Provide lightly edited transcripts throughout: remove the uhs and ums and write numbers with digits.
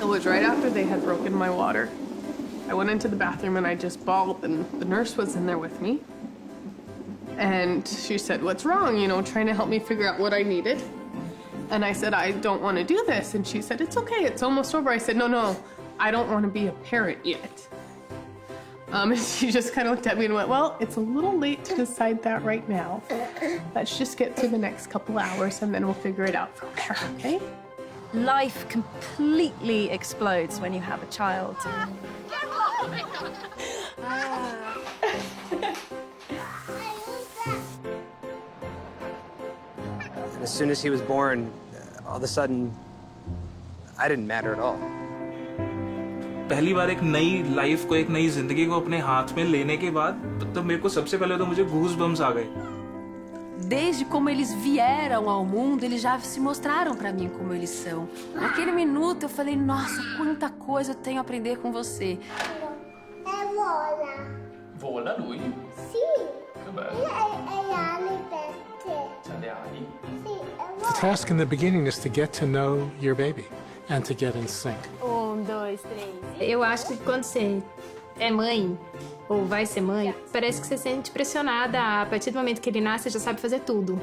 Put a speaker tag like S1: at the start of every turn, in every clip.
S1: It was right after they had broken my water. I went into the bathroom and I just bawled, and the nurse was in there with me. And she said, "What's wrong?" You know, trying to help me figure out what I needed. And I said, "I don't want to do this." And she said, "It's okay, it's almost over." I said, No, I don't want to be a parent yet. And she just kind of looked at me and went, "Well, it's a little late to decide that right now. Let's just get through the next couple hours and then we'll figure it out from there, okay?"
S2: Life completely explodes when you have a child.
S3: And as soon as he was born, all of a sudden, I didn't matter at all.
S4: पहली बार एक नई लाइफ को, एक नई जिंदगी को अपने हाथ में लेने के बाद तो मेरे को सबसे पहले तो मुझे गूज बम्स आ गए।
S5: Desde como eles vieram ao mundo, eles já se mostraram pra mim como eles são. Naquele minuto eu falei, nossa, quanta coisa eu tenho a aprender com você.
S6: Vola.
S7: Vola lui?
S6: Sì.
S7: Che bello.
S6: E ali perché?
S7: C'ha le ali.
S6: Sì,
S8: The task in the beginning is to get to know your baby and to get in sync.
S9: 1, 2, 3. Eu acho que quando você é mãe, ou vai ser mãe, parece que você se sente pressionada. A partir do momento que ele nasce, você já sabe fazer tudo.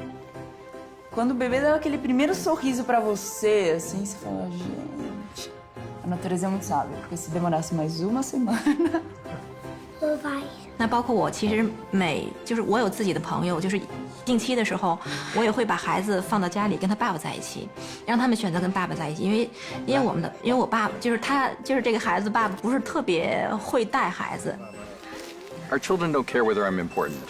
S10: Quando o bebê dá aquele primeiro sorriso pra você, assim, você fala, gente, a natureza é muito sábia, porque se demorasse mais uma semana...
S6: 我vai.
S2: 那包括我，其实就是我有自己的朋友，就是定期的时候，我也会把孩子放到家里跟他爸爸在一起，让他们选择跟爸爸在一起，因为我爸爸就是这个孩子爸爸不是特别会带孩子。
S11: Our children don't care whether I'm important.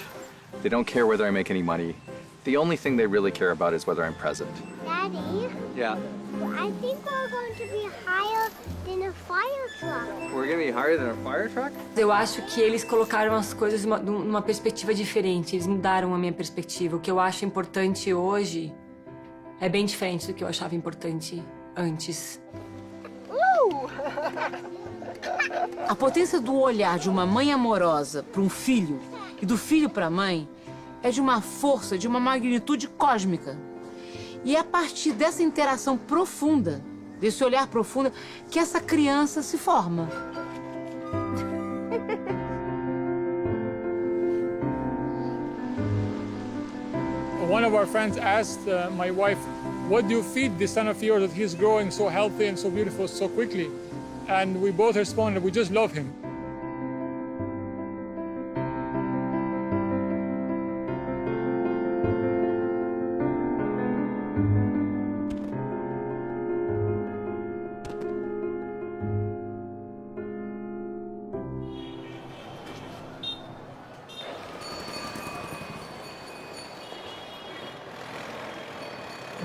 S11: They don't care whether I make any money. The only thing they really care about is whether I'm present.
S6: Daddy?
S11: Yeah.
S6: I think we're going to be higher than a fire truck.
S11: We're gonna be higher than a fire truck?
S5: Eu acho que eles colocaram as coisas numa perspectiva diferente. Eles mudaram a minha perspectiva. O que eu acho importante hoje é bem diferente do que eu achava importante antes.
S12: A potência do olhar de uma mãe amorosa para um filho e do filho para a mãe é de uma força, de uma magnitude cósmica. E é a partir dessa interação profunda, desse olhar profundo, que essa criança se forma.
S13: One of our friends asked my wife, "What do you feed this son of yours that he's growing so healthy and so beautiful so quickly?" And we both responded, "We just love him."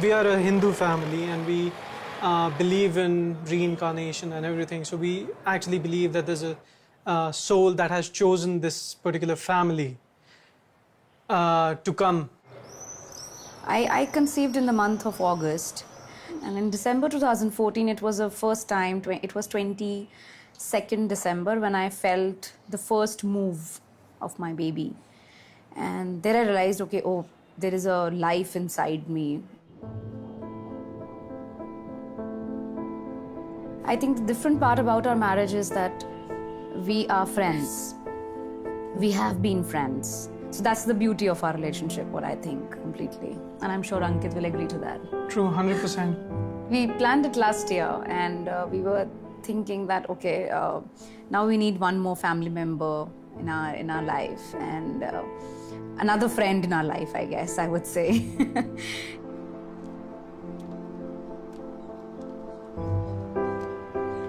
S14: We are a Hindu family and we believe in reincarnation and everything. So we actually believe that there's a soul that has chosen this particular family to come.
S10: I conceived in the month of August, and in December 2014, it was the first time, it was 22nd December when I felt the first move of my baby. And there I realized, okay, oh, there is a life inside me. I think the different part about our marriage is that we are friends. We have been friends. So that's the beauty of our relationship, what I think, completely. And I'm sure Ankit will agree to that.
S14: True, 100%.
S10: We planned it last year and we were thinking that, okay, now we need one more family member in our life and another friend in our life, I guess, I would say.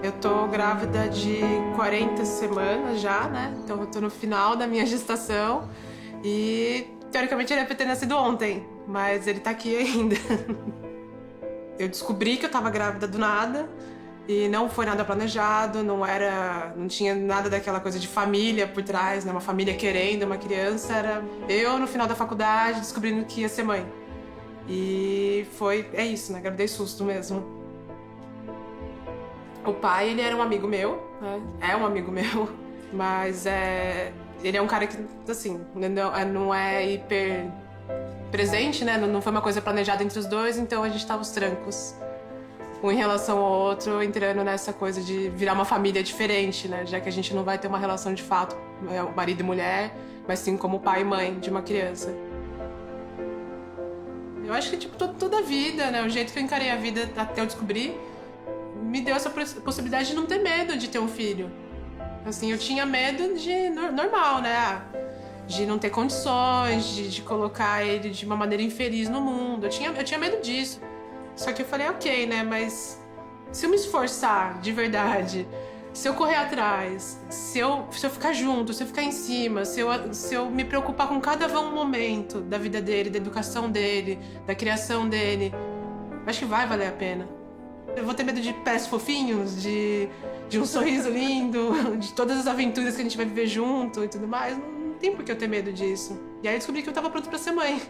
S1: Eu tô grávida de 40 semanas já, né? Então eu tô no final da minha gestação e, teoricamente, ele é pra ter nascido ontem, mas ele tá aqui ainda. Eu descobri que eu tava grávida do nada e não foi nada planejado, não tinha nada daquela coisa de família por trás, né? Uma família querendo uma criança, era eu no final da faculdade descobrindo que ia ser mãe. E é isso, né? Gravidez susto mesmo. O pai, ele era um amigo meu, né? É um amigo meu, mas ele é um cara que, assim, não é hiper presente, né? Não foi uma coisa planejada entre os dois, então a gente tava aos trancos um em relação ao outro, entrando nessa coisa de virar uma família diferente, né? Já que a gente não vai ter uma relação de fato, marido e mulher, mas sim como pai e mãe de uma criança. Eu acho que, tipo, toda a vida, né? O jeito que eu encarei a vida até eu descobrir, me deu essa possibilidade de não ter medo de ter um filho. Assim, eu tinha medo de... normal, né? De não ter condições, de colocar ele de uma maneira infeliz no mundo. Eu tinha medo disso. Só que eu falei, ok, né? Mas se eu me esforçar de verdade, se eu correr atrás, se eu ficar junto, se eu ficar em cima, se eu me preocupar com cada momento da vida dele, da educação dele, da criação dele, acho que vai valer a pena. Eu vou ter medo de pés fofinhos, de um sorriso lindo, de todas as aventuras que a gente vai viver junto e tudo mais. Não tem por que eu ter medo disso. E aí eu descobri que eu tava pronto pra ser mãe.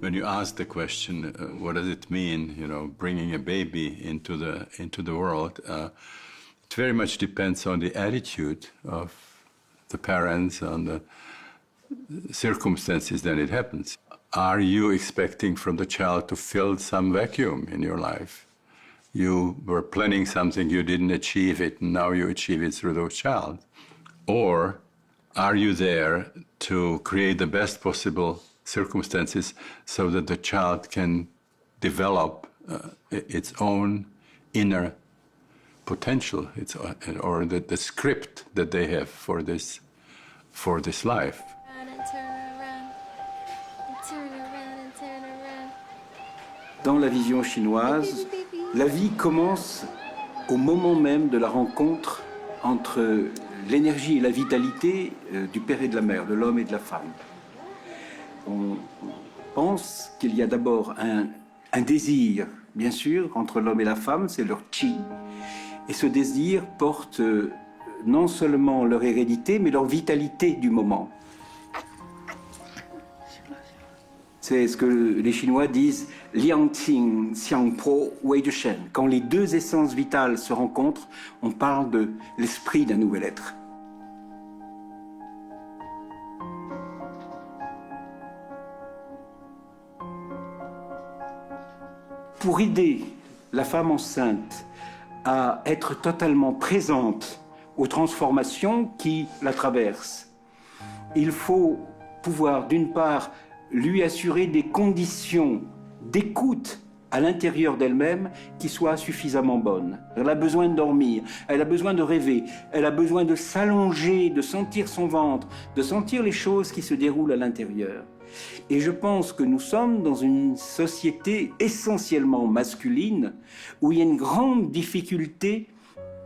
S15: When you ask the question, what does it mean, bringing a baby into the world, it very much depends on the attitude of the parents, on the circumstances that it happens. Are you expecting from the child to fill some vacuum in your life? You were planning something, you didn't achieve it, and now you achieve it through the child. Or are you there to create the best possible circumstances so that the child can develop its own inner potential, or the script that they have for this life?
S16: Dans la vision chinoise, la vie commence au moment même de la rencontre entre l'énergie et la vitalité du père et de la mère, de l'homme et de la femme. On pense qu'il y a d'abord un désir, bien sûr, entre l'homme et la femme, c'est leur chi. Et ce désir porte non seulement leur hérédité, mais leur vitalité du moment. C'est ce que les Chinois disent Liangqing, Xiangpo, Wei Zhen. Quand les deux essences vitales se rencontrent, on parle de l'esprit d'un nouvel être. Pour aider la femme enceinte à être totalement présente aux transformations qui la traversent, il faut pouvoir, d'une part, lui assurer des conditions d'écoute à l'intérieur d'elle-même qui soient suffisamment bonnes. Elle a besoin de dormir, elle a besoin de rêver, elle a besoin de s'allonger, de sentir son ventre, de sentir les choses qui se déroulent à l'intérieur. Et je pense que nous sommes dans une société essentiellement masculine où il y a une grande difficulté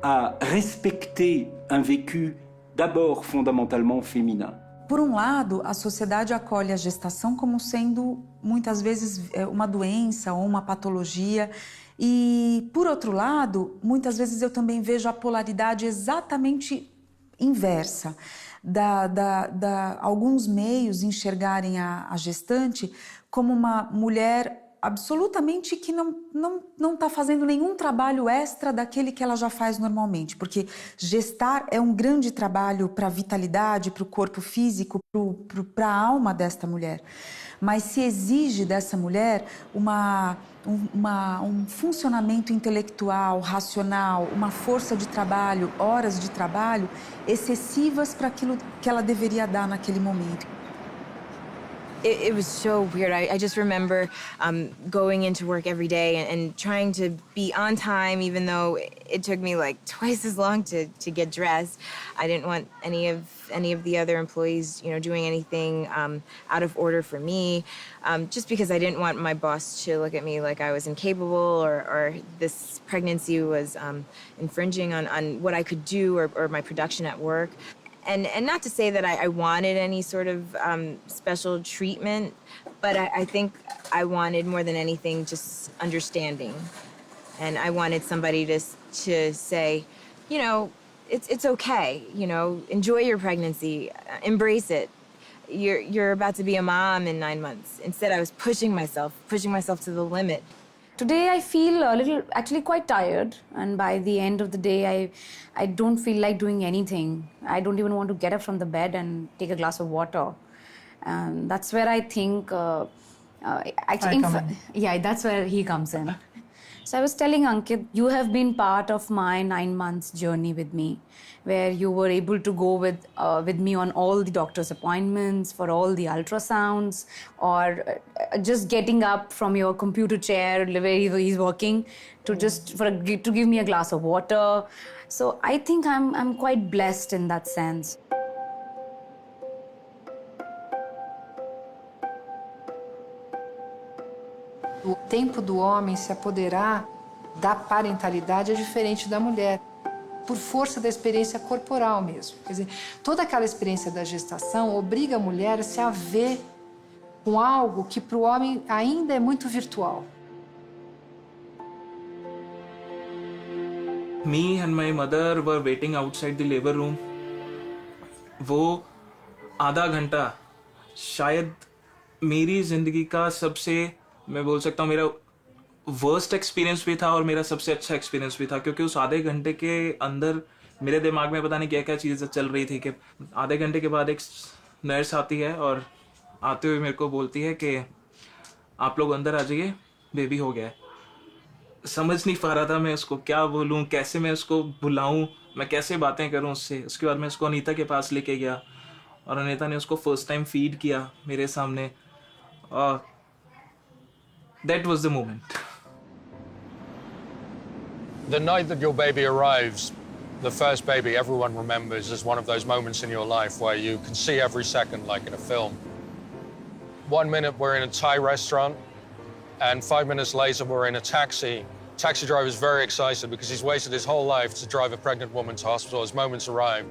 S16: à respecter un vécu d'abord fondamentalement féminin.
S17: Por lado, a sociedade acolhe a gestação como sendo, muitas vezes, uma doença ou uma patologia. E, por outro lado, muitas vezes eu também vejo a polaridade exatamente inversa. Alguns meios enxergarem a gestante como uma mulher absolutamente que não está fazendo nenhum trabalho extra daquele que ela já faz normalmente, porque gestar é um grande trabalho para a vitalidade, para o corpo físico, para a alma desta mulher. Mas se exige dessa mulher um funcionamento intelectual, racional, uma força de trabalho, horas de trabalho excessivas para aquilo que ela deveria dar naquele momento.
S18: It was so weird. I just remember going into work every day and trying to be on time, even though it took me like twice as long to get dressed. I didn't want any of the other employees, doing anything out of order for me, just because I didn't want my boss to look at me like I was incapable or this pregnancy was infringing on what I could do or my production at work. And not to say that I wanted any sort of special treatment, but I think I wanted more than anything just understanding. And I wanted somebody to say, it's okay, enjoy your pregnancy, embrace it. You're about to be a mom in 9 months. Instead, I was pushing myself to the limit.
S10: Today I feel actually quite tired, and by the end of the day I don't feel like doing anything. I don't even want to get up from the bed and take a glass of water. And that's where I think Yeah, that's where he comes in. So I was telling Ankit, you have been part of my 9 months journey with me, where you were able to go with me on all the doctor's appointments, for all the ultrasounds, or just getting up from your computer chair where he's working to to give me a glass of water. So I think I'm quite blessed in that sense.
S19: O tempo do homem se apoderar da parentalidade é diferente da mulher, por força da experiência corporal mesmo. Quer dizer, toda aquela experiência da gestação obriga a mulher a se haver com algo que para o homem ainda é muito virtual.
S4: Me and my mother were waiting outside the labor room. वो आधा घंटा शायद मेरी जिंदगी का सबसे, मैं बोल सकता हूँ, मेरा वर्स्ट एक्सपीरियंस भी था और मेरा सबसे अच्छा एक्सपीरियंस भी था, क्योंकि उस आधे घंटे के अंदर मेरे दिमाग में पता नहीं क्या क्या चीज़ें चल रही थी कि आधे घंटे के बाद एक नर्स आती है और आते हुए मेरे को बोलती है कि आप लोग अंदर आ जाइए, बेबी हो गया है। समझ नहीं पा रहा था मैं उसको क्या बोलूँ, कैसे मैं उसको बुलाऊँ, मैं कैसे बातें करूँ उससे। उसके बाद मैं उसको अनीता के पास लेके गया और अनीता ने उसको फर्स्ट टाइम फीड किया मेरे सामने। That was the moment.
S20: The night that your baby arrives, the first baby everyone remembers as one of those moments in your life where you can see every second like in a film. 1 minute we're in a Thai restaurant, and 5 minutes later we're in a taxi. Taxi driver is very excited because he's waited his whole life to drive a pregnant woman to hospital. His moments arrive.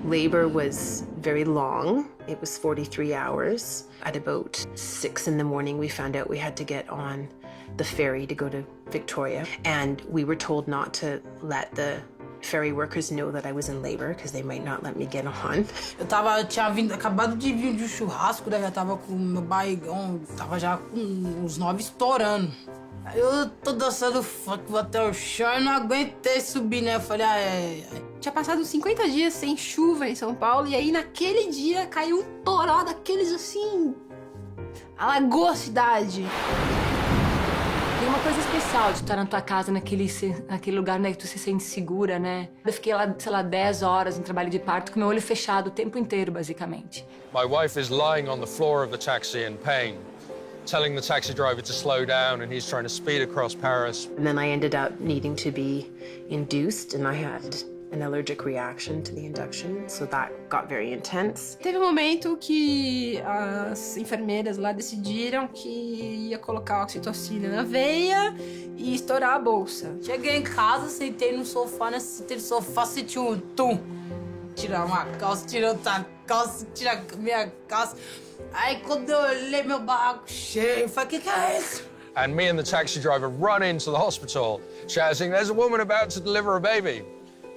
S21: Labor was very long. It was 43 hours. At about 6 in the morning, we found out we had to get on the ferry to go to Victoria. And we were told not to let the ferry workers know that I was in labor because they might not let me get on.
S22: Eu tinha acabado de vir de churrasco, já tava com meu barrigão, tava já com os 9 estourando. Aí eu tô dançando funk, vou até o chão e não aguentei subir, né? Eu falei,
S9: Tinha passado 50 dias sem chuva em São Paulo e aí naquele dia caiu um toró daqueles assim, alagou a cidade.
S5: Tem uma coisa especial de estar na tua casa, naquele lugar, né, que tu se sente segura, né? Eu fiquei lá, sei lá, 10 horas em trabalho de parto com meu olho fechado o tempo inteiro, basicamente.
S20: My wife is lying on the floor of the taxi in pain, telling the taxi driver to slow down, and he's trying to speed across Paris.
S21: And then I ended up needing to be induced, and I had an allergic reaction to the induction, so that got very intense.
S9: Teve um momento que as enfermeiras lá decidiram que ia colocar oxitocina na veia e estourar a bolsa.
S22: Cheguei em casa, sentei no sofá, senti um tum. Tirar uma calça, tirar outra calça, tirar minha calça. Aí quando eu olhei meu barraco cheio, eu falei, que é isso?
S20: And me and the taxi driver run into the hospital, shouting, "There's a woman about to deliver a baby."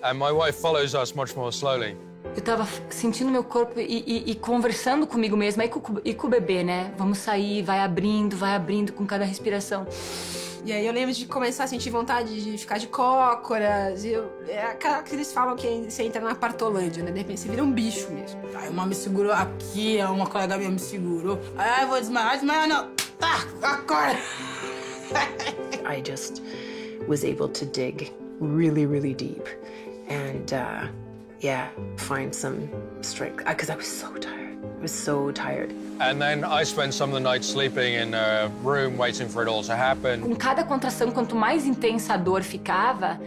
S20: And my wife follows us much more slowly.
S5: Eu tava sentindo meu corpo e conversando comigo mesma e com o bebê, né? Vamos sair, vai abrindo com cada respiração.
S9: E aí eu lembro de começar a sentir vontade de ficar de cócoras. É aquela que eles falam que você entra na partolândia, né? De repente você vira um bicho mesmo.
S22: Aí uma me segurou aqui, uma colega minha me segurou. Aí vou desmaiar não. Tá, acorda!
S21: I just was able to dig really, really deep and, find some strength. Because I was so tired. I was so tired.
S20: And then I spent some of the night sleeping in a room waiting for it all to happen.
S5: Com cada contração, quanto mais intensa a dor ficava,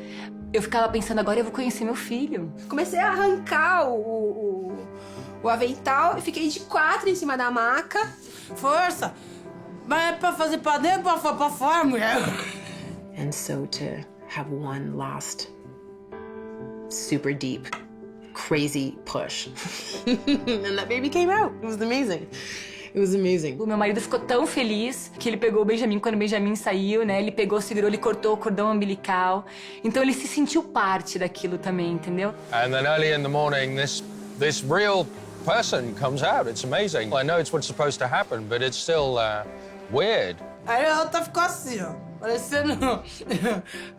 S5: eu ficava pensando, agora eu vou conhecer meu filho.
S9: Comecei a arrancar o avental e fiquei de 4 em cima da maca.
S22: Força! Mas é pra fazer pra dentro ou pra fora, mulher?
S21: And so to have one last super deep, crazy push. And that baby came out. It was amazing. It was amazing.
S5: O meu marido ficou tão feliz que ele pegou o Benjamin quando o Benjamin saiu, né? Ele pegou, segurou, ele cortou o cordão umbilical. Então ele se sentiu parte daquilo também, entendeu?
S20: And then early in the morning, this real person comes out. It's amazing. I know it's what's supposed to happen, but it's still weird.
S22: Aí a outra ficou assim, ó. parecendo...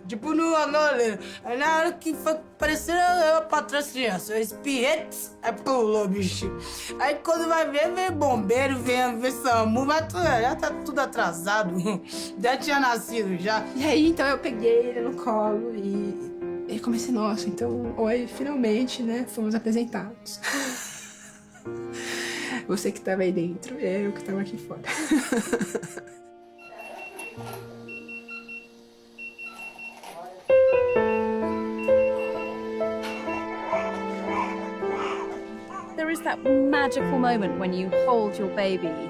S22: tipo no Angola. Aí na hora que foi parecendo eu pra trás criança. Eu espirrei, aí pulou, bicho. Aí quando vai ver, vem bombeiro, vem SAMU, mas já tá tudo atrasado. Já tinha nascido, já.
S3: E aí, então, eu peguei ele no colo e comecei, nossa, então, oi, finalmente, né, fomos apresentados. Você que tava aí dentro, eu que tava aqui fora.
S7: There is that magical moment when you hold your baby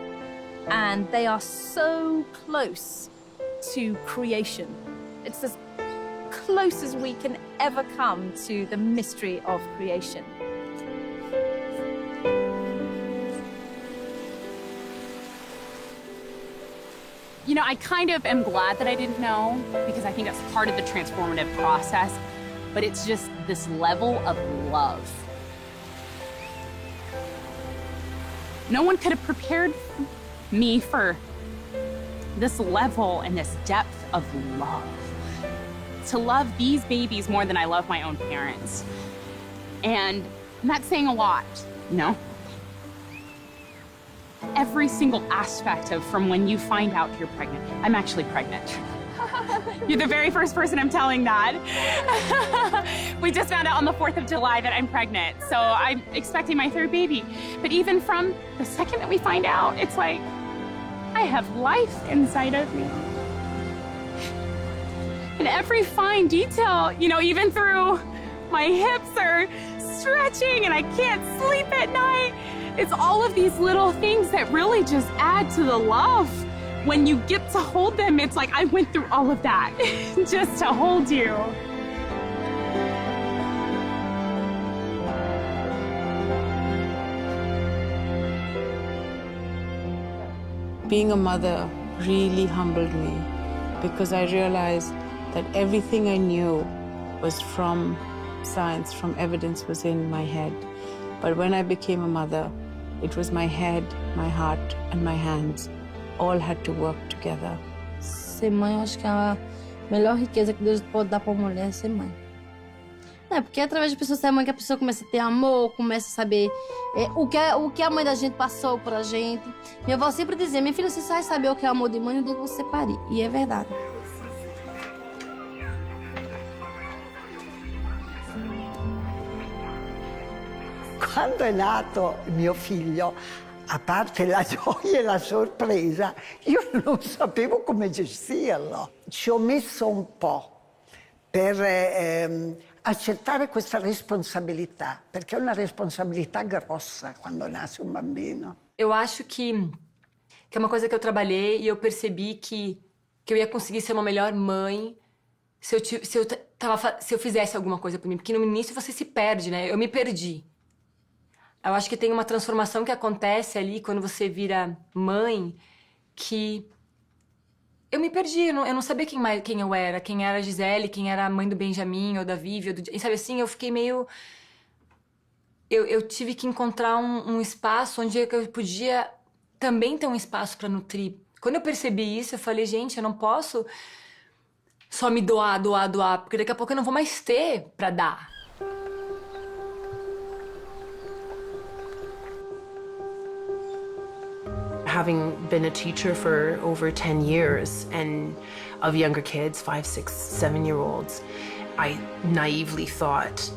S7: and they are so close to creation. It's as close as we can ever come to the mystery of creation.
S23: You know, I kind of am glad that I didn't know because I think that's part of the transformative process, but it's just this level of love. No one could have prepared me for this level and this depth of love. To love these babies more than I love my own parents. And that's saying a lot, you know? Every single aspect of from when you find out you're pregnant. I'm actually pregnant. You're the very first person I'm telling that. We just found out on the 4th of July that I'm pregnant, so I'm expecting my 3rd baby. But even from the second that we find out, it's like, I have life inside of me. And every fine detail, you know, even through my hips are stretching and I can't sleep at night. It's all of these little things that really just add to the love. When you get to hold them, it's like I went through all of that just to hold you.
S22: Being a mother really humbled me because I realized that everything I knew was from science, from evidence was in my head. But when I became a mother, it was my head, my heart, and my hands. All had to work together.
S24: Ser mãe, eu acho que é a melhor riqueza que Deus pode dar pra uma mulher, é ser mãe. É, porque é através de pessoa ser mãe que a pessoa começa a ter amor, começa a saber o que a mãe da gente passou pra gente. Minha avó sempre dizia, minha filha, você só vai saber o que é amor de mãe no dia que você parir. E é verdade.
S25: Quando è nato mio figlio, a parte la gioia e la sorpresa, io non sapevo come gestirlo. Ci ho messo un po' per accettare questa responsabilità, perché è una responsabilità grossa quando nasce un bambino.
S5: Eu acho que é uma coisa que eu trabalhei e eu percebi que eu ia conseguir ser uma melhor mãe se eu fizesse alguma coisa por mim. Porque no início você se perde, né? Eu me perdi. Eu acho que tem uma transformação que acontece ali quando você vira mãe que eu me perdi, eu não sabia quem eu era, quem era a Gisele, quem era a mãe do Benjamin ou da Vivi, e sabe assim, eu fiquei meio... Eu tive que encontrar um espaço onde eu podia também ter um espaço para nutrir. Quando eu percebi isso, eu falei, gente, eu não posso só me doar, porque daqui a pouco eu não vou mais ter para dar.
S21: Having been a teacher for over 10 years and of younger kids, 5, 6, 7-year-olds, I naively thought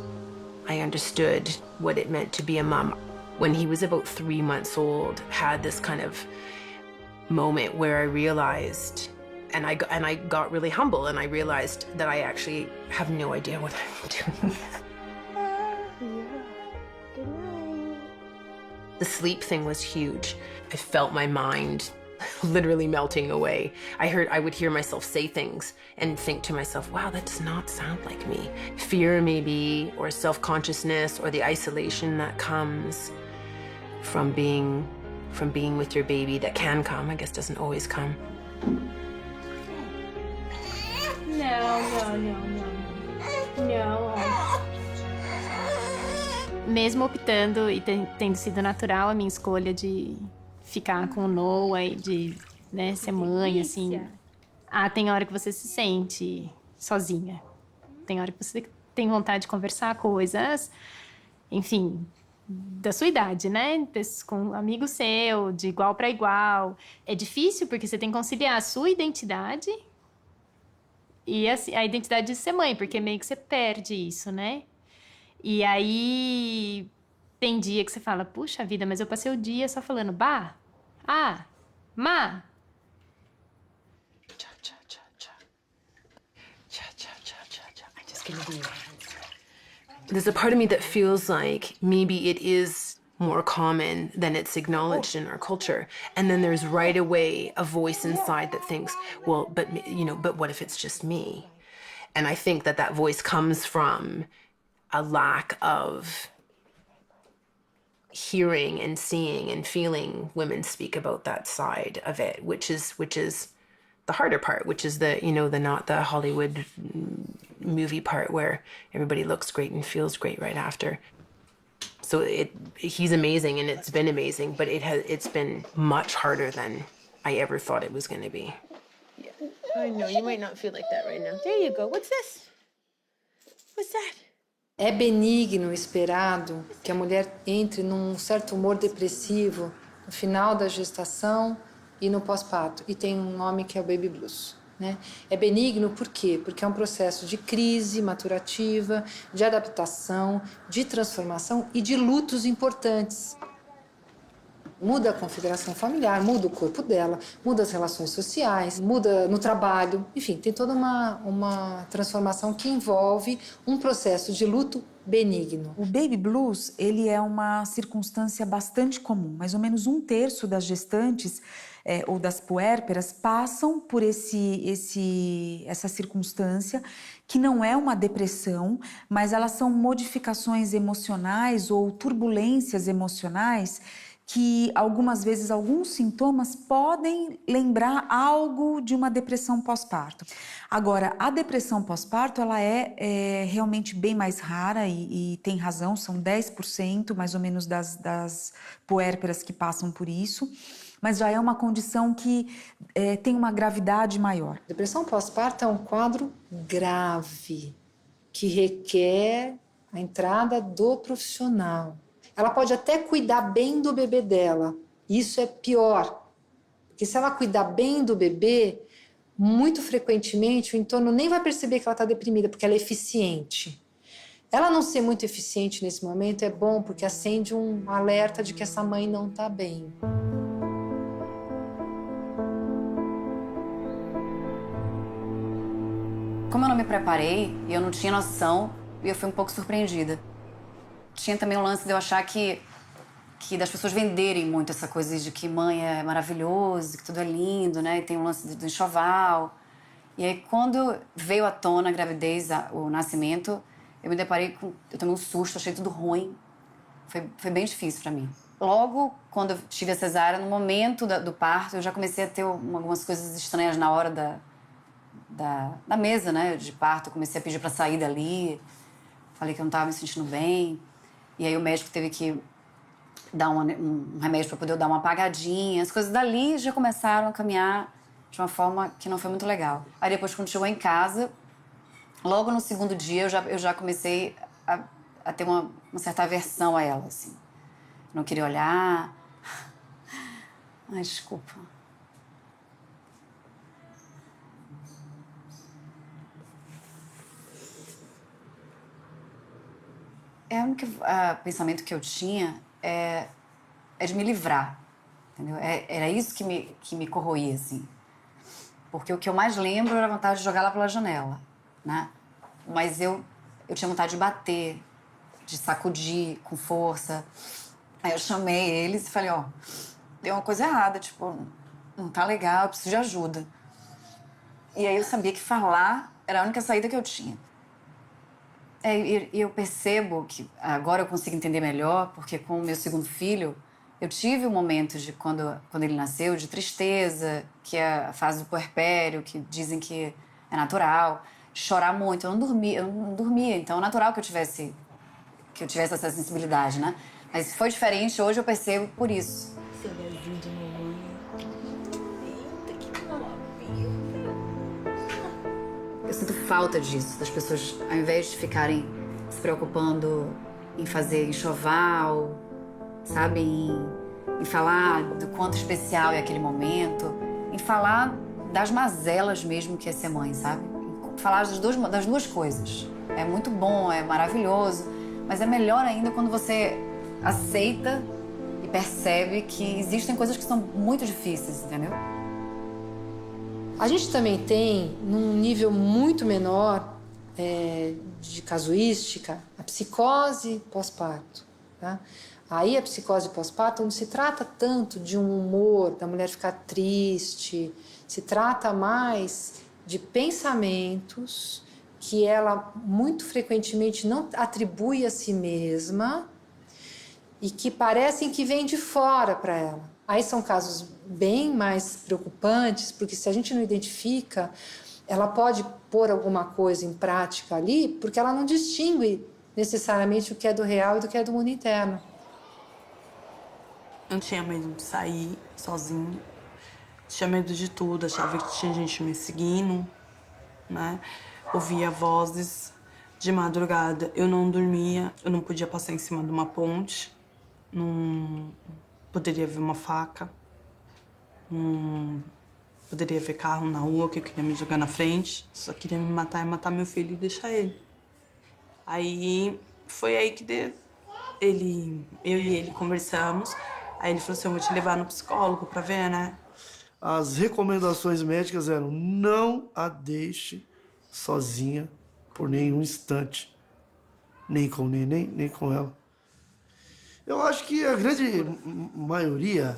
S21: I understood what it meant to be a mom. When he was about 3 months old, had this kind of moment where I realized, and I got really humble, and I realized that I actually have no idea what I'm doing. The sleep thing was huge. I felt my mind literally melting away. I would hear myself say things and think to myself, wow, that does not sound like me. Fear maybe, or self-consciousness, or the isolation that comes from being with your baby, that can come, I guess doesn't always come.
S9: Não. Mesmo optando e tendo sido natural a minha escolha de ficar com o Noah e de, né, ser mãe, assim, tem hora que você se sente sozinha. Tem hora que você tem vontade de conversar coisas, enfim, da sua idade, né? Com um amigo seu, de igual para igual. É difícil porque você tem que conciliar a sua identidade e a identidade de ser mãe, porque meio que você perde isso, né? E aí tem dia que você fala, puxa vida, mas eu passei o dia só falando bah, má.
S21: There's a part of me that feels like maybe it is more common than it's acknowledged in our culture. And then there's right away a voice inside that thinks, well, but what if it's just me? And I think that voice comes from a lack of hearing and seeing and feeling women speak about that side of it, which is the harder part, which is the not the Hollywood movie part where everybody looks great and feels great right after. So he's amazing and it's been amazing, but it's been much harder than I ever thought it was going to be. Yeah. I know, you might not feel like that right now. There you go. What's this? What's that?
S19: É benigno esperado que a mulher entre num certo humor depressivo no final da gestação e no pós-parto. E tem um nome que é o baby blues, né? É benigno por quê? Porque é um processo de crise maturativa, de adaptação, de transformação e de lutos importantes. Muda a configuração familiar, muda o corpo dela, muda as relações sociais, muda no trabalho. Enfim, tem toda uma transformação que envolve um processo de luto benigno.
S17: O baby blues, ele é uma circunstância bastante comum. Mais ou menos 1/3 das gestantes ou das puérperas passam por essa circunstância, que não é uma depressão, mas elas são modificações emocionais ou turbulências emocionais que algumas vezes alguns sintomas podem lembrar algo de uma depressão pós-parto. Agora, a depressão pós-parto ela é realmente bem mais rara e tem razão, são 10% mais ou menos das puérperas que passam por isso, mas já é uma condição que tem uma gravidade maior.
S19: Depressão pós-parto é um quadro grave que requer a entrada do profissional. Ela pode até cuidar bem do bebê dela. Isso é pior. Porque se ela cuidar bem do bebê, muito frequentemente o entorno nem vai perceber que ela está deprimida, porque ela é eficiente. Ela não ser muito eficiente nesse momento é bom, porque acende um alerta de que essa mãe não está bem.
S10: Como eu não me preparei e eu não tinha noção, eu fui um pouco surpreendida. Tinha também o lance de eu achar que das pessoas venderem muito essa coisa de que mãe é maravilhoso, que tudo é lindo, né? E tem o lance do enxoval. E aí, quando veio à tona a gravidez, o nascimento, eu me deparei com... Eu tomei um susto, achei tudo ruim. Foi bem difícil pra mim. Logo, quando eu tive a cesárea, no momento do parto, eu já comecei a ter algumas coisas estranhas na hora da mesa, né? De parto. Eu comecei a pedir pra sair dali. Falei que eu não tava me sentindo bem. E aí o médico teve que dar um remédio para poder dar uma apagadinha. As coisas dali já começaram a caminhar de uma forma que não foi muito legal. Aí depois, quando chegou em casa, logo no segundo dia eu já comecei a ter uma certa aversão a ela, assim. Não queria olhar. Ai, desculpa. O único pensamento que eu tinha é de me livrar, entendeu? Era isso que me corroía, assim. Porque o que eu mais lembro era a vontade de jogar lá pela janela, né? Mas eu tinha vontade de bater, de sacudir com força. Aí eu chamei eles e falei, ó, deu uma coisa errada, tipo, não tá legal, eu preciso de ajuda. E aí eu sabia que falar era a única saída que eu tinha. E eu percebo que agora eu consigo entender melhor, porque com o meu segundo filho, eu tive um momento de quando ele nasceu, de tristeza, que é a fase do puerpério, que dizem que é natural, de chorar muito. Eu não dormia, então é natural que eu tivesse essa sensibilidade, né? Mas foi diferente, hoje eu percebo por isso.
S21: Seu olhinho de mamãe. Eita, que maravilha.
S10: Eu sinto falta disso, das pessoas, ao invés de ficarem se preocupando em fazer enxoval, sabe, em falar do quanto especial é aquele momento, em falar das mazelas mesmo que é ser mãe, sabe? Falar das duas coisas. É muito bom, é maravilhoso, mas é melhor ainda quando você aceita e percebe que existem coisas que são muito difíceis, entendeu?
S19: A gente também tem, num nível muito menor de casuística, a psicose pós-parto, tá? Aí a psicose pós-parto não se trata tanto de um humor, da mulher ficar triste, se trata mais de pensamentos que ela muito frequentemente não atribui a si mesma e que parecem que vêm de fora para ela. Aí são casos bem mais preocupantes, porque se a gente não identifica, ela pode pôr alguma coisa em prática ali, porque ela não distingue necessariamente o que é do real e do que é do mundo interno.
S2: Eu tinha medo de sair sozinha, tinha medo de tudo, achava que tinha gente me seguindo, né? Ouvia vozes de madrugada, eu não dormia, eu não podia passar em cima de uma ponte, não poderia ver uma faca, não poderia ver carro na rua que eu queria me jogar na frente, só queria me matar e matar meu filho e deixar ele. Aí foi aí que eu e ele conversamos. Aí ele falou assim, eu vou te levar no psicólogo pra ver, né?
S6: As recomendações médicas eram, não a deixe sozinha por nenhum instante. Nem com o neném, nem com ela. Eu acho que a grande maioria,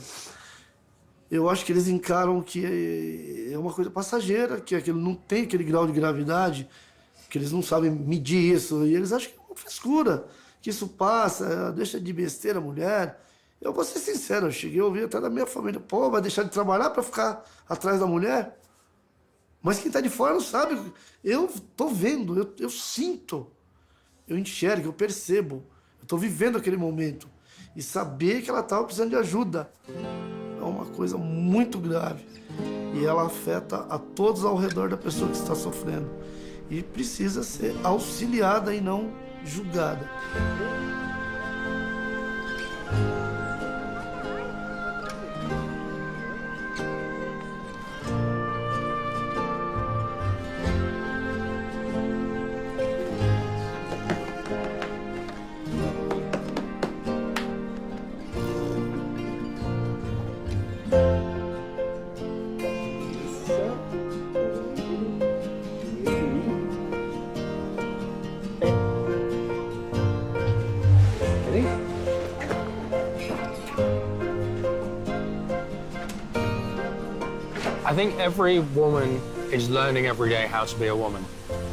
S6: eu acho que eles encaram que é uma coisa passageira, que aquilo não tem aquele grau de gravidade, que eles não sabem medir isso, e eles acham que é uma frescura, que isso passa, deixa de besteira a mulher. Eu vou ser sincero, eu cheguei a ouvir até da minha família, pô, vai deixar de trabalhar para ficar atrás da mulher? Mas quem tá de fora não sabe. Eu tô vendo, eu sinto, eu enxergo, eu percebo. Eu tô vivendo aquele momento. E saber que ela tava precisando de ajuda é uma coisa muito grave. E ela afeta a todos ao redor da pessoa que está sofrendo. E precisa ser auxiliada e não julgada.
S20: I think every woman is learning every day how to be a woman,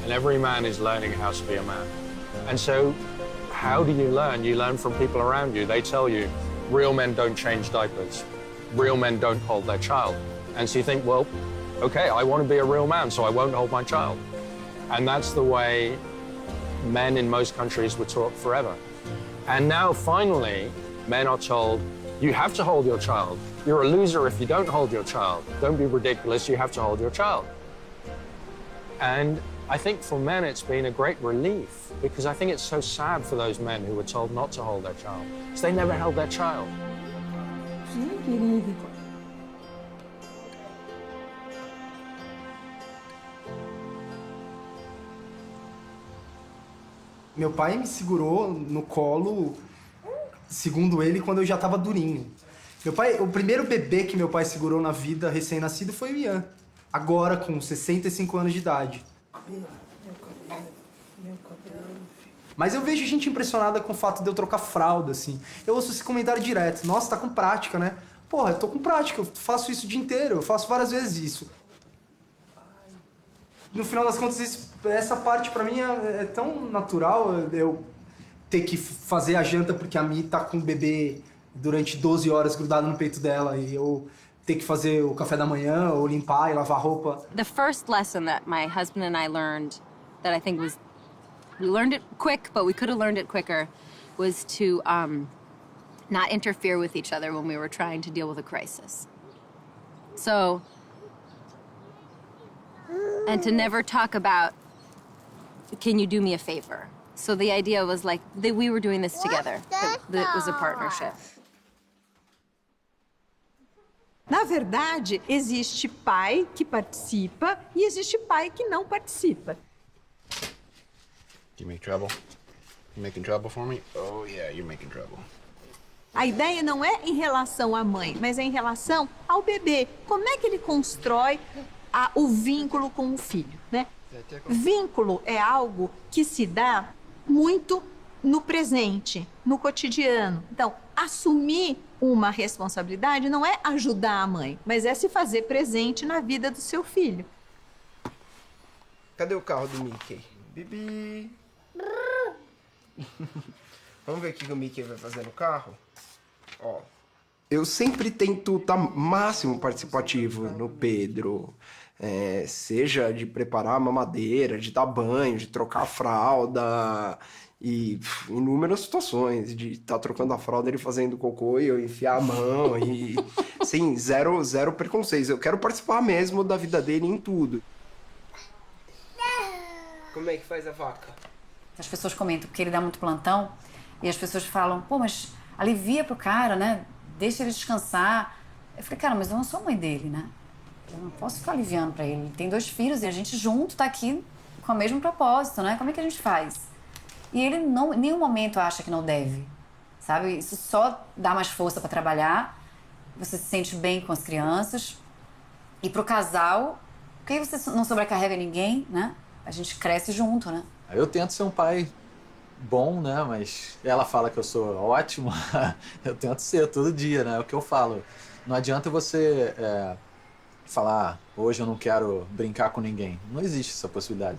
S20: and every man is learning how to be a man. And so, how do you learn? You learn from people around you. They tell you, real men don't change diapers. Real men don't hold their child. And so you think, well, okay, I want to be a real man, so I won't hold my child. And that's the way men in most countries were taught forever. And now, finally, men are told, you have to hold your child. You're a loser if you don't hold your child. Don't be ridiculous, you have to hold your child. And I think for men it's been a great relief, because I think it's so sad for those men who were told not to hold their child, because they never held their child.
S8: Meu pai me segurou no colo, segundo ele, quando eu já estava durinho. Meu pai, o primeiro bebê que meu pai segurou na vida, recém-nascido, foi o Ian. Agora, com 65 anos de idade. Mas eu vejo gente impressionada com o fato de eu trocar fralda, assim. Eu ouço esse comentário direto. Nossa, tá com prática, né? Porra, eu tô com prática, eu faço isso o dia inteiro, eu faço várias vezes isso. No final das contas, essa parte pra mim é tão natural, eu ter que fazer a janta porque a Mi tá com o bebê durante 12 horas grudado no peito dela e eu ter que fazer o café da manhã ou limpar e lavar roupa.
S11: The first lesson that my husband and I learned that I think was, we learned it quick, but we could have learned it quicker, was to not interfere with each other when we were trying to deal with a crisis. So and to never talk about, can you do me a favor? So the idea was like that we were doing this together. That it was a partnership.
S1: Na verdade, existe pai que participa e existe pai que não participa.
S12: You make trouble? You making trouble for me? Oh yeah, you're making trouble.
S1: A ideia não é em relação à mãe, mas é em relação ao bebê. Como é que ele constrói o vínculo com o filho, né? Vínculo é algo que se dá muito no presente, no cotidiano. Então, assumir uma responsabilidade não é ajudar a mãe, mas é se fazer presente na vida do seu filho.
S13: Cadê o carro do Mickey? Bibi! Vamos ver o que o Mickey vai fazer no carro? Ó, eu sempre tento estar máximo participativo no Pedro. Seja de preparar a mamadeira, de dar banho, de trocar a fralda e inúmeras situações, de estar trocando a fralda, ele fazendo cocô e eu enfiar a mão e sim, zero preconceitos. Eu quero participar mesmo da vida dele em tudo. Como é que faz a vaca?
S14: As pessoas comentam porque ele dá muito plantão e as pessoas falam, pô, mas alivia pro cara, né? Deixa ele descansar. Eu falei, cara, mas eu não sou mãe dele, né? Eu não posso ficar aliviando pra ele. Ele tem 2 filhos e a gente junto tá aqui com o mesmo propósito, né? Como é que a gente faz? E ele não, em nenhum momento acha que não deve, sabe? Isso só dá mais força pra trabalhar, você se sente bem com as crianças. E pro casal, porque aí você não sobrecarrega ninguém, né? A gente cresce junto, né?
S15: Eu tento ser um pai bom, né? Mas ela fala que eu sou ótimo. Eu tento ser todo dia, né? É o que eu falo. Não adianta você falar, hoje eu não quero brincar com ninguém. Não existe essa possibilidade.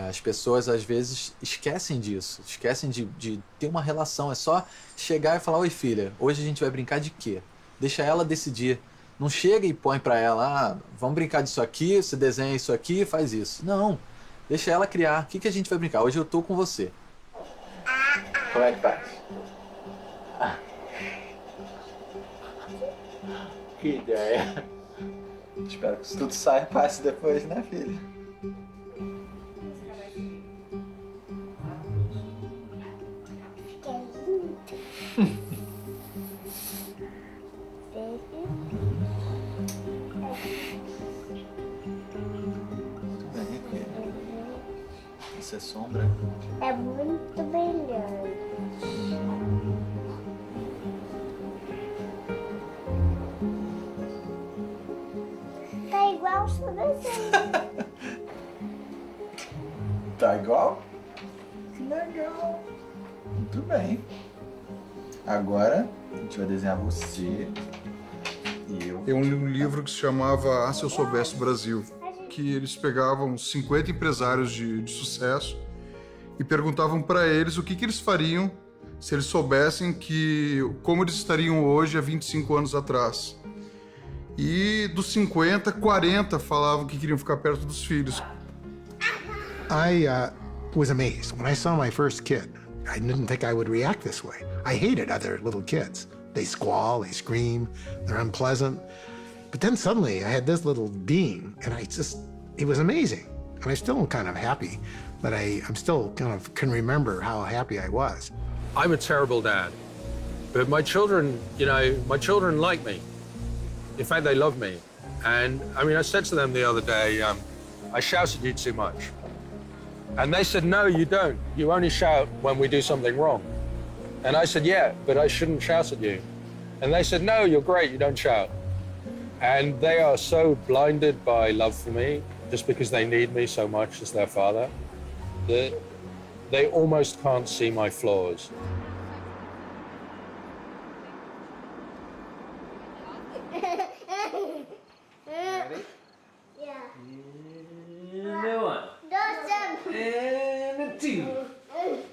S15: As pessoas, às vezes, esquecem disso. Esquecem de ter uma relação. É só chegar e falar, oi filha, hoje a gente vai brincar de quê? Deixa ela decidir. Não chega e põe pra ela, vamos brincar disso aqui, você desenha isso aqui, faz isso. Não. Deixa ela criar. O que a gente vai brincar? Hoje eu tô com você. Como é que faz? Que ideia. Espero que isso tudo saia fácil depois, né, filha? Isso é sombra?
S26: É muito brilhante. Tá igual o seu desenho.
S15: Tá igual? Que legal. Muito bem. Agora a gente vai desenhar você e eu.
S27: Eu li um livro que se chamava Ah, Se Eu Soubesse o Brasil, que eles pegavam 50 empresários de sucesso e perguntavam para eles o que eles fariam se eles soubessem como eles estariam hoje há 25 anos atrás. E dos 50, 40 falavam que queriam ficar perto dos filhos.
S28: I was amazed when I saw my first kid. I didn't think I would react this way. I hated other little kids. They squall, they scream, they're unpleasant. But then suddenly I had this little being, and it was amazing. And I'm still kind of happy, but I'm still kind of can remember how happy I was.
S20: I'm a terrible dad, but my children, my children like me. In fact, they love me. And I mean, I said to them the other day, I shout at you too much. And they said, no, you don't. You only shout when we do something wrong. And I said, yeah, but I shouldn't shout at you. And they said, no, you're great, you don't shout. And they are so blinded by love for me, just because they need me so much as their father, that they almost can't see my flaws.
S26: Ready? Yeah.
S29: And one. And a two.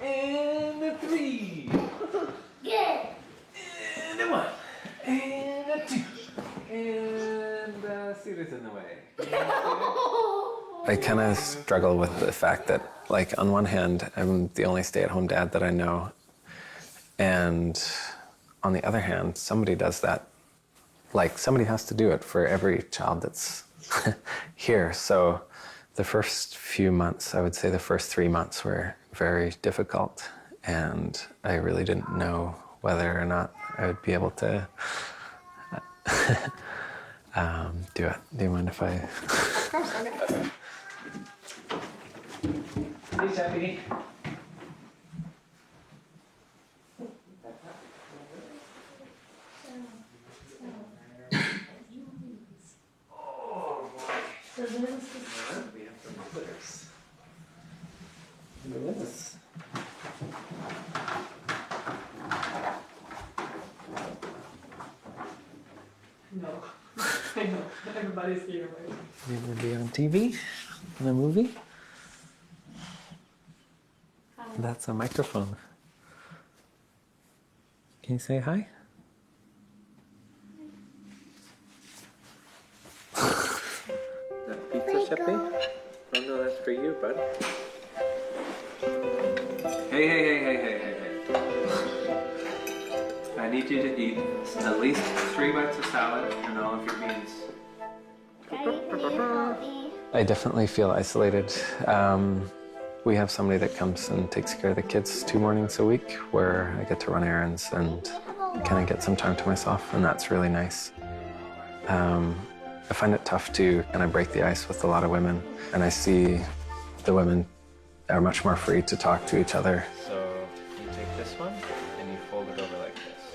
S29: And a three.
S26: Good.
S29: And a one. And a two. And Sita's in the way.
S30: I kind of struggle with the fact that, like, on one hand, I'm the only stay-at-home dad that I know. And on the other hand, somebody does that. Like, somebody has to do it for every child that's here. So The first few months, I would say the first 3 months were very difficult, and I really didn't know whether or not I would be able to do it. Do you mind if I...
S19: Of course, okay.
S15: Hey, Stephanie. Yes.
S19: No, I know. Everybody's here.
S30: You want to be on TV in a movie? That's a microphone. Can you say hi? That pizza, Sheppy? Oh no, that's for you, bud. Hey. I need you to eat at least 3 bites of salad and all of your beans.
S26: Daddy, can you help me?
S30: I definitely feel isolated. We have somebody that comes and takes care of the kids 2 mornings a week, where I get to run errands and kind of get some time to myself, and that's really nice. I find it tough to kind of break the ice with a lot of women, and I see the women are much more free to talk to each other. So you take this one and you fold it over like this.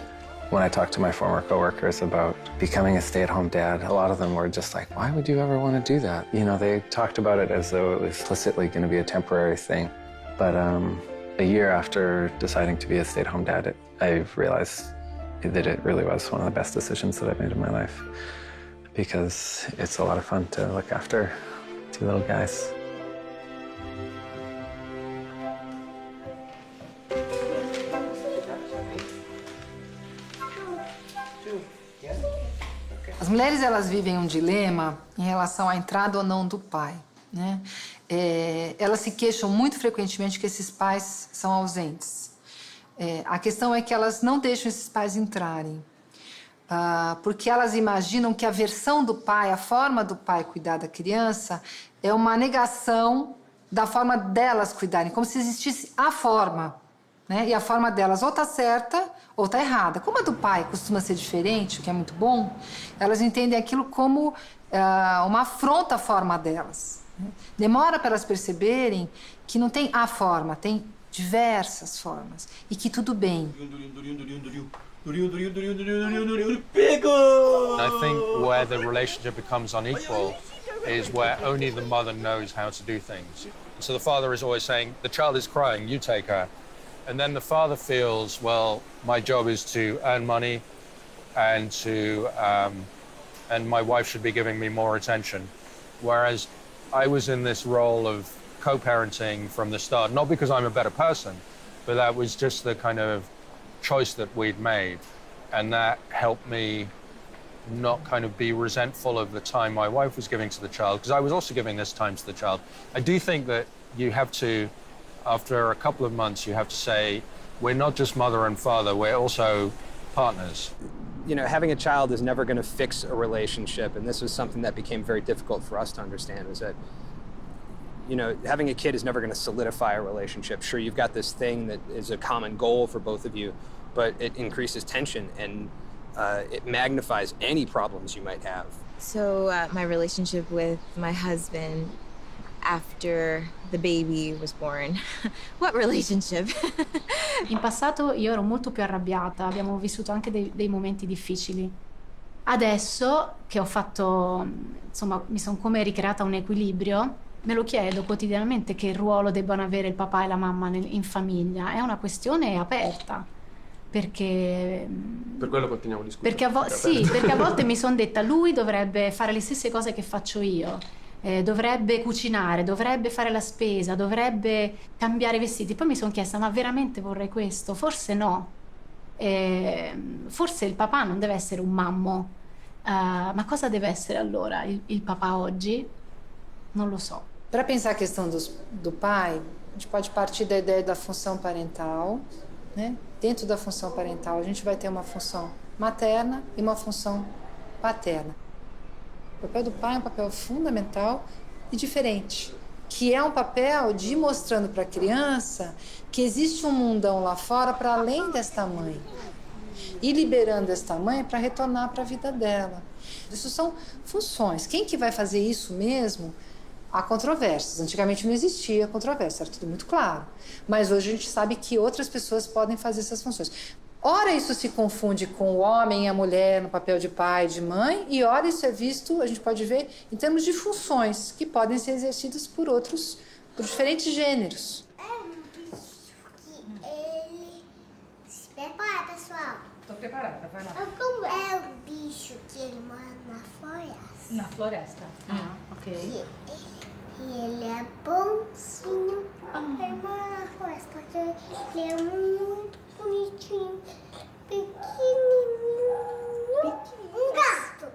S30: When I talked to my former coworkers about becoming a stay-at-home dad, a lot of them were just like, why would you ever want to do that? You know, they talked about it as though it was implicitly going to be a temporary thing. But a year after deciding to be a stay-at-home dad, I realized that it really was one of the best decisions that I've made in my life, because it's a lot of fun to look after 2 little guys.
S19: As mulheres, elas vivem um dilema em relação à entrada ou não do pai, né? Elas se queixam muito frequentemente que esses pais são ausentes. A questão é que elas não deixam esses pais entrarem, porque elas imaginam que a versão do pai, a forma do pai cuidar da criança, é uma negação da forma delas cuidarem, como se existisse a forma, né? E a forma delas ou está certa ou está errada. Como a do pai costuma ser diferente, o que é muito bom, elas entendem aquilo como uma afronta à forma delas. Demora para elas perceberem que não tem a forma, tem diversas formas e que tudo bem.
S20: I think where the relationship becomes unequal is where only the mother knows how to do things. So the father is always saying, the child is crying, you take her. And then the father feels, well, my job is to earn money and and my wife should be giving me more attention. Whereas I was in this role of co-parenting from the start, not because I'm a better person, but that was just the kind of choice that we'd made. And that helped me not kind of be resentful of the time my wife was giving to the child, because I was also giving this time to the child. I do think that you have to, after a couple of months, you have to say, we're not just mother and father, we're also partners.
S3: You know, having a child is never going to fix a relationship, and this was something that became very difficult for us to understand, was that, you know, having a kid is never going to solidify a relationship. Sure, you've got this thing that is a common goal for both of you, but it increases tension and it magnifies any problems you might have.
S4: So my relationship with my husband after the baby was born. What relationship?
S9: In passato io ero molto più arrabbiata, abbiamo vissuto anche dei momenti difficili. Adesso che ho fatto, insomma, mi sono come ricreata un equilibrio, me lo chiedo quotidianamente che ruolo debbano avere il papà e la mamma in famiglia. È una questione aperta, perché...
S12: Per quello continuiamo a discutere.
S9: Perché a volte mi sono detta, lui dovrebbe fare le stesse cose che faccio io. Dovrebbe cucinare, dovrebbe fare la spesa, dovrebbe cambiare i vestiti. Poi mi sono chiesta, ma veramente vorrei questo? Forse no. Forse il papà non deve essere un mammo. Ma cosa deve essere allora il papà oggi? Non lo so.
S19: Para pensar a questão do pai, a gente pode partir da ideia da função parental, né? Dentro da função parental, a gente vai ter uma função materna e uma função paterna. O papel do pai é um papel fundamental e diferente, que é um papel de ir mostrando para a criança que existe um mundão lá fora para além desta mãe. E liberando esta mãe para retornar para a vida dela. Isso são funções. Quem que vai fazer isso mesmo? Há controvérsias. Antigamente não existia controvérsia, era tudo muito claro. Mas hoje a gente sabe que outras pessoas podem fazer essas funções. Ora isso se confunde com o homem e a mulher no papel de pai e de mãe, e ora isso é visto, a gente pode ver, em termos de funções que podem ser exercidas por diferentes gêneros.
S26: Prepara, pessoal.
S5: Tô preparada, vai lá.
S26: Como é o bicho que ele mora na floresta?
S5: Na floresta. Ok.
S26: E ele é bonzinho. Ele mora na floresta porque ele é muito bonitinho. Pequenininho. Um gato.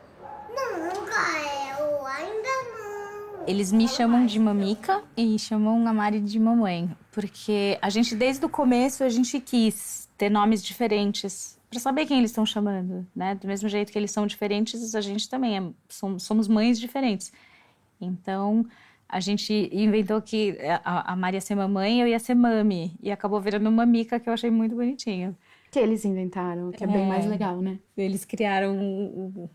S26: Não, ainda não.
S10: Eles me chamam de Mamica e chamam a Mari de mamãe, porque a gente, desde o começo, a gente quis ter nomes diferentes para saber quem eles estão chamando, né? Do mesmo jeito que eles são diferentes, a gente também somos mães diferentes. Então, a gente inventou que a Mari ia ser mamãe e eu ia ser mami, e acabou virando Mamica, que eu achei muito bonitinho.
S9: Que eles inventaram, que é bem mais legal, né?
S10: Eles criaram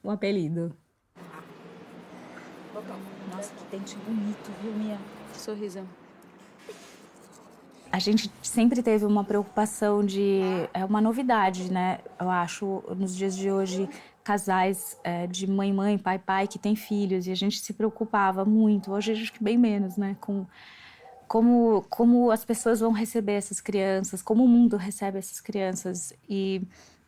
S10: o apelido. Nossa, que dente bonito, viu, Mia?
S9: Que sorrisão.
S10: A gente sempre teve uma preocupação de... É uma novidade, né? Eu acho, nos dias de hoje, casais de mãe, pai, que têm filhos. E a gente se preocupava muito. Hoje, acho que bem menos, né? Com como as pessoas vão receber essas crianças, como o mundo recebe essas crianças. E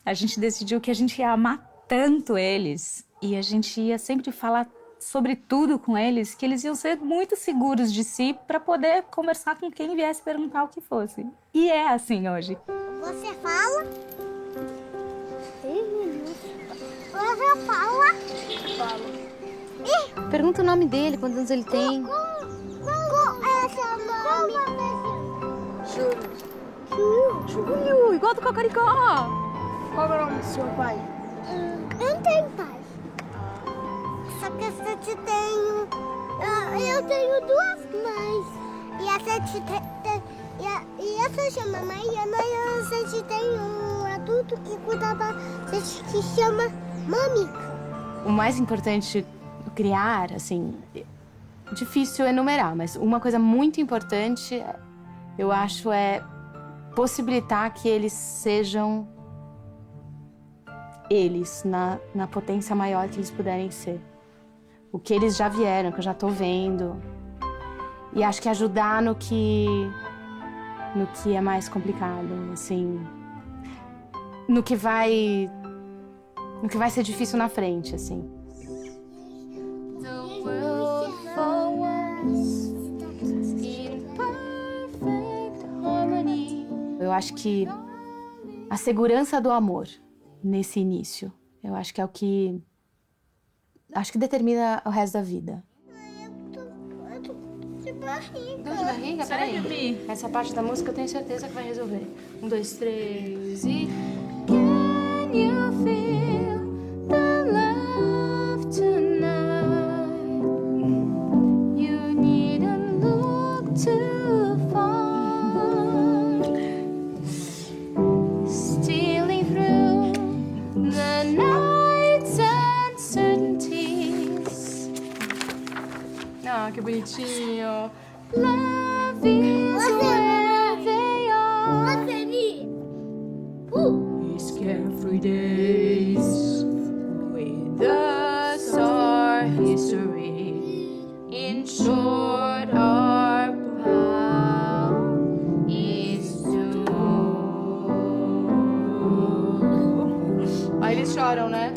S10: a gente decidiu que a gente ia amar tanto eles. E a gente ia sempre falar sobre tudo com eles, que eles iam ser muito seguros de si para poder conversar com quem viesse perguntar o que fosse. E é assim hoje.
S26: Você fala? Você fala?
S7: Falo. Pergunta o nome dele, quantos anos ele tem.
S26: Qual é seu nome?
S7: Júlio, igual do Cocoricó.
S26: Qual é o nome do seu pai? Eu não tenho pai. Só que a Sete tenho... Eu tenho duas mães. E a Sete e essa chama Mariana e a Sete tem um adulto que cuida da Sete que chama Mamica.
S9: O mais importante criar, assim, difícil enumerar, mas uma coisa muito importante, eu acho, é possibilitar que eles sejam eles, na potência maior que eles puderem ser. O que eles já vieram, que eu já tô vendo. E acho que ajudar no que é mais complicado, assim. No que vai ser difícil na frente, assim. Eu acho que a segurança do amor nesse início, eu acho que é o que determina o resto da vida.
S26: Eu tô de barriga.
S9: Dor de barriga? Peraí. Essa parte da música eu tenho certeza que vai resolver. 1, 2, 3 e... Can you feel the love tonight? You needn't look too far. Stealing through the night's uncertainties. Ah, que bonitinho. Love is where they are. These carefree days with us our history. In short, our vow is to... Aí eles choram, né?